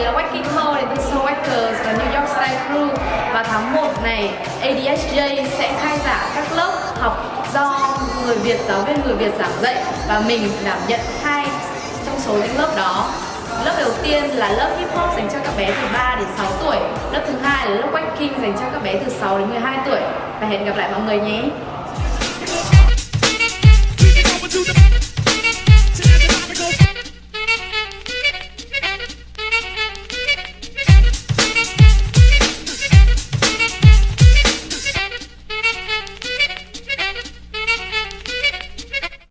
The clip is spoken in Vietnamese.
là Waking Ho đến từ Soul Wackers và New York Style Crew. Và tháng 1 này ADSJ sẽ khai giảng các lớp học do người Việt, giáo viên người Việt giảng dạy, và mình đảm nhận 2 trong số những lớp đó. Lớp đầu tiên là lớp hip hop dành cho các bé từ 3 đến 6 tuổi. Lớp thứ hai là lớp Waking dành cho các bé từ 6 đến 12 tuổi. Và hẹn gặp lại mọi người nhé.